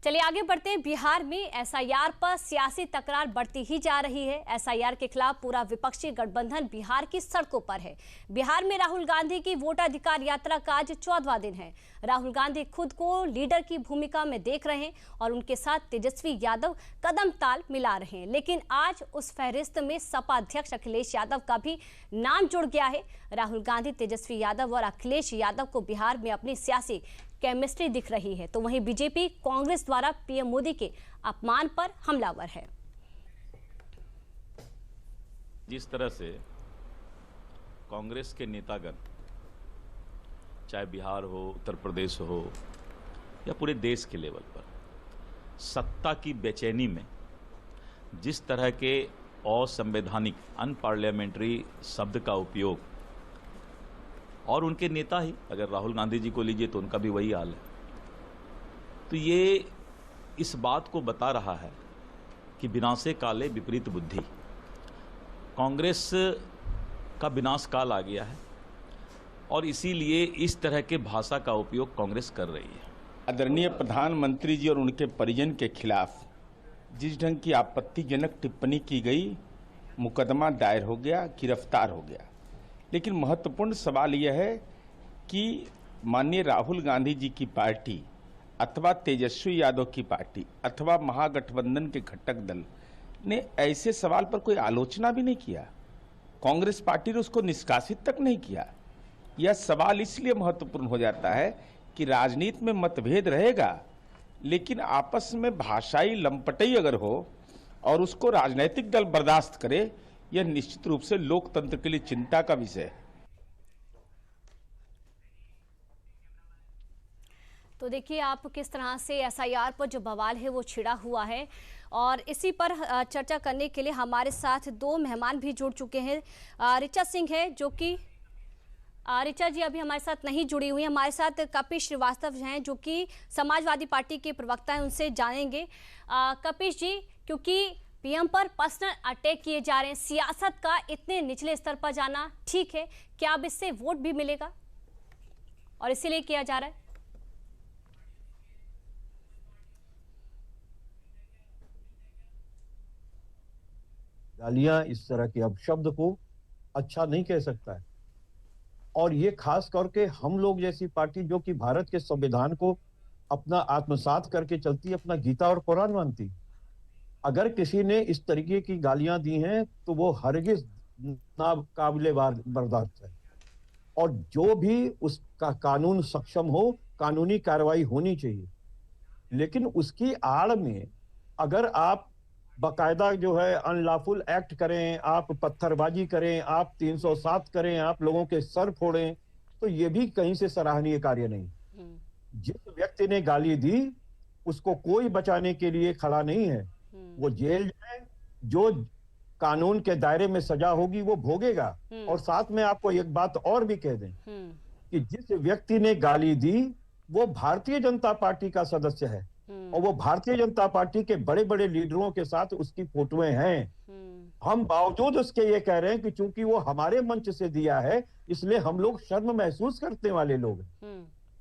चलिए आगे बढ़ते हैं। बिहार में एसआईआर पर सियासी तकरार बढ़ती ही जा रही है। एसआईआर के खिलाफ पूरा विपक्षी गठबंधन बिहार की सड़कों पर है। बिहार में राहुल गांधी की वोटाधिकार यात्रा का आज 14वां दिन है। राहुल गांधी खुद को लीडर की भूमिका में देख रहे हैं और उनके साथ तेजस्वी यादव कदम ताल मिला रहे हैं, लेकिन आज उस फहरिस्त में सपा अध्यक्ष अखिलेश यादव का भी नाम जुड़ गया है। राहुल गांधी, तेजस्वी यादव और अखिलेश यादव को बिहार में अपनी सियासी केमिस्ट्री दिख रही है, तो वहीं बीजेपी कांग्रेस द्वारा पीएम मोदी के अपमान पर हमलावर है। जिस तरह से कांग्रेस के नेतागण, चाहे बिहार हो, उत्तर प्रदेश हो या पूरे देश के लेवल पर, सत्ता की बेचैनी में जिस तरह के असंवैधानिक, अनपार्लियामेंट्री शब्द का उपयोग, और उनके नेता ही, अगर राहुल गांधी जी को लीजिए तो उनका भी वही हाल है, तो ये इस बात को बता रहा है कि विनाशे काले विपरीत बुद्धि, कांग्रेस का विनाश काल आ गया है और इसीलिए इस तरह के भाषा का उपयोग कांग्रेस कर रही है। आदरणीय प्रधानमंत्री जी और उनके परिजन के खिलाफ जिस ढंग की आपत्तिजनक टिप्पणी की गई, मुकदमा दायर हो गया, गिरफ्तार हो गया। लेकिन महत्वपूर्ण सवाल यह है कि माननीय राहुल गांधी जी की पार्टी अथवा तेजस्वी यादव की पार्टी अथवा महागठबंधन के घटक दल ने ऐसे सवाल पर कोई आलोचना भी नहीं किया। कांग्रेस पार्टी ने उसको निष्कासित तक नहीं किया। यह सवाल इसलिए महत्वपूर्ण हो जाता है कि राजनीति में मतभेद रहेगा, लेकिन आपस में भाषाई लंपटई अगर हो और उसको राजनीतिक दल बर्दाश्त करे, यह निश्चित रूप से लोकतंत्र के लिए चिंता का विषय है। तो देखिए आप किस तरह से एसआईआर पर जो बवाल है वो छिड़ा हुआ है, और इसी पर चर्चा करने के लिए हमारे साथ दो मेहमान भी जुड़ चुके हैं। ऋचा सिंह है, जो कि ऋचा जी अभी हमारे साथ नहीं जुड़ी हुई है। हमारे साथ कपिश श्रीवास्तव हैं, जो कि समाजवादी पार्टी के प्रवक्ता हैं, उनसे जानेंगे। कपिश जी, क्योंकि पीएम पर पर्सनल अटैक किए जा रहे हैं, सियासत का इतने निचले स्तर पर जाना ठीक है? क्या अब इससे वोट भी मिलेगा और इसीलिए किया जा रहा है? गालियां, इस तरह के अपशब्द को अच्छा नहीं कह सकता है, और ये खास करके हम लोग जैसी पार्टी जो कि भारत के संविधान को अपना आत्मसात करके चलती है, अपना गीता और कुरान मानती, अगर किसी ने इस तरीके की गालियां दी हैं तो वो हरगिज नाकाबिले बर्दाश्त है, और जो भी उसका कानून सक्षम हो, कानूनी कार्रवाई होनी चाहिए। लेकिन उसकी आड़ में अगर आप बाकायदा जो है अनलॉफुल एक्ट करें, आप पत्थरबाजी करें, आप 307 करें, आप लोगों के सर फोड़ें, तो ये भी कहीं से सराहनीय कार्य नहीं। जिस व्यक्ति ने गाली दी उसको कोई बचाने के लिए खड़ा नहीं है, वो जेल जाए, जो कानून के दायरे में सजा होगी वो भोगेगा। और साथ में आपको एक बात और भी कह दें कि जिस व्यक्ति ने गाली दी वो भारतीय जनता पार्टी का सदस्य है, और वो भारतीय जनता पार्टी के बड़े बड़े लीडरों के साथ उसकी फोटोएं हैं। हम बावजूद उसके ये कह रहे हैं कि चूंकि वो हमारे मंच से दिया है, इसलिए हम लोग शर्म महसूस करने वाले लोग हैं।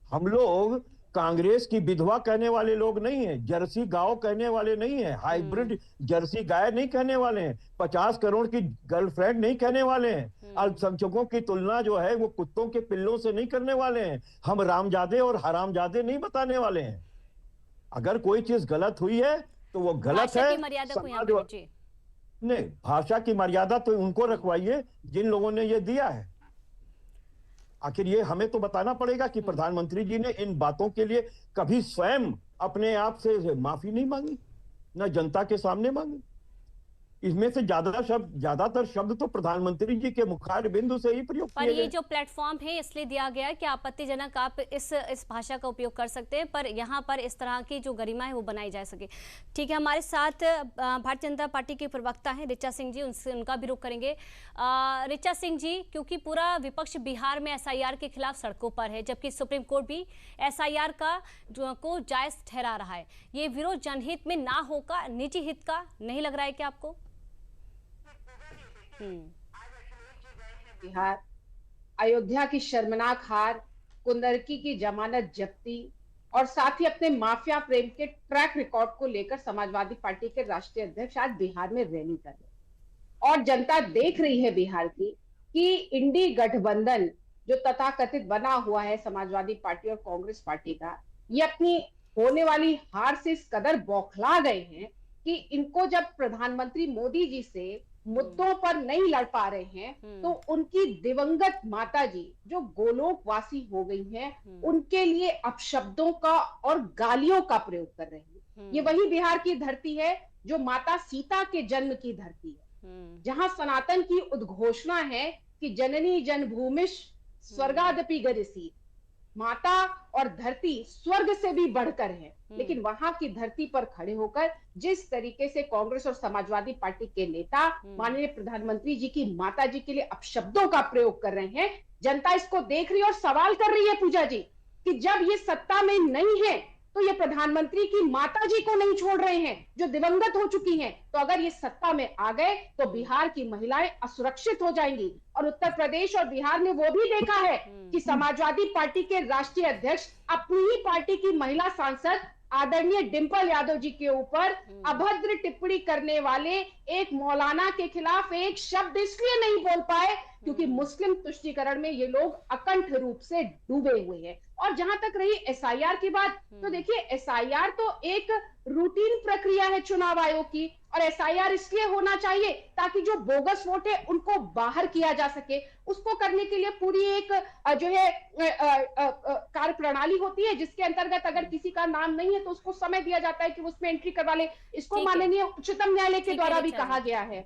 हम लोग कांग्रेस की विधवा कहने वाले लोग नहीं है, जर्सी गांव कहने वाले नहीं है, हाइब्रिड जर्सी गाय नहीं कहने वाले हैं, 50 करोड़ की गर्लफ्रेंड नहीं कहने वाले हैं, अल्पसंख्यकों की तुलना जो है वो कुत्तों के पिल्लों से नहीं करने वाले हैं, हम रामजादे और हरामजादे नहीं बताने वाले हैं। अगर कोई चीज गलत हुई है तो वो गलत है। नहीं, भाषा की मर्यादा तो उनको रखवाइए जिन लोगों ने ये दिया है। आखिर ये हमें तो बताना पड़ेगा कि प्रधानमंत्री जी ने इन बातों के लिए कभी स्वयं अपने आप से माफी नहीं मांगी, ना जनता के सामने मांगी। इसमें से ज्यादातर शब्द तो प्रधानमंत्री जी के मुखार बिंदु से ही प्रयोग किए गए। पर ये जो प्लेटफॉर्म है इसलिए दिया गया है कि आपत्तिजनक आप इस भाषा का उपयोग कर सकते हैं, पर यहाँ पर इस तरह की जो गरिमा है वो बनाई जा सके। ठीक है, हमारे साथ भारतीय जनता पार्टी के प्रवक्ता हैं ऋचा सिंह जी, उनका भी रुख करेंगे। ऋचा सिंह जी, क्योंकि पूरा विपक्ष बिहार में एसआईआर के खिलाफ सड़कों पर है, जबकि सुप्रीम कोर्ट भी एसआईआर को जायज ठहरा रहा है, ये विरोध जनहित में ना होकर निजी हित का नहीं लग रहा है क्या आपको? बिहार, अयोध्या की शर्मनाक हार, कुंदरकी की जमानत जब्ती और साथ ही अपने माफिया प्रेम के ट्रैक रिकॉर्ड को लेकर समाजवादी पार्टी के राष्ट्रीय अध्यक्ष आज बिहार में रैली कर रहे हैं। और जनता देख रही है बिहार की कि इंडी गठबंधन जो तथाकथित बना हुआ है समाजवादी पार्टी और कांग्रेस पार्टी का, ये अपनी होने वाली हार से इस कदर बौखला गए हैं कि इनको जब प्रधानमंत्री मोदी जी से मुद्दों पर नहीं लड़ पा रहे हैं तो उनकी दिवंगत माता जी जो गोलोकवासी हो गई हैं, उनके लिए अपशब्दों का और गालियों का प्रयोग कर रहे हैं। ये वही बिहार की धरती है जो माता सीता के जन्म की धरती है, जहां सनातन की उद्घोषणा है कि जननी जन्मभूमिश स्वर्गादपि गरिसी, माता और धरती स्वर्ग से भी बढ़कर है। लेकिन वहां की धरती पर खड़े होकर जिस तरीके से कांग्रेस और समाजवादी पार्टी के नेता माननीय प्रधानमंत्री जी की माता जी के लिए अपशब्दों का प्रयोग कर रहे हैं, जनता इसको देख रही है और सवाल कर रही है पूजा जी कि जब ये सत्ता में नहीं है तो ये प्रधानमंत्री की माता जी को नहीं छोड़ रहे हैं जो दिवंगत हो चुकी हैं, तो अगर ये सत्ता में आ गए तो बिहार की महिलाएं असुरक्षित हो जाएंगी। और उत्तर प्रदेश और बिहार ने वो भी देखा है कि समाजवादी पार्टी के राष्ट्रीय अध्यक्ष अपनी ही पार्टी की महिला सांसद आदरणीय डिंपल यादव जी के ऊपर अभद्र टिप्पणी करने वाले एक मौलाना के खिलाफ एक शब्द इसलिए नहीं बोल पाए क्योंकि मुस्लिम तुष्टीकरण में ये लोग अकंठ रूप से डूबे हुए हैं। और जहां तक रही एसआईआर की बात, तो देखिए एसआईआर तो एक रूटीन प्रक्रिया है चुनाव आयोग की, और एसआईआर इसलिए होना चाहिए ताकि जो बोगस वोट है उनको बाहर किया जा सके। उसको करने के लिए पूरी एक जो है कार्य प्रणाली होती है जिसके अंतर्गत अगर किसी का नाम नहीं है तो उसको समय दिया जाता है कि उसमें एंट्री करवा ले। इसको माननीय उच्चतम न्यायालय के द्वारा भी कहा गया है।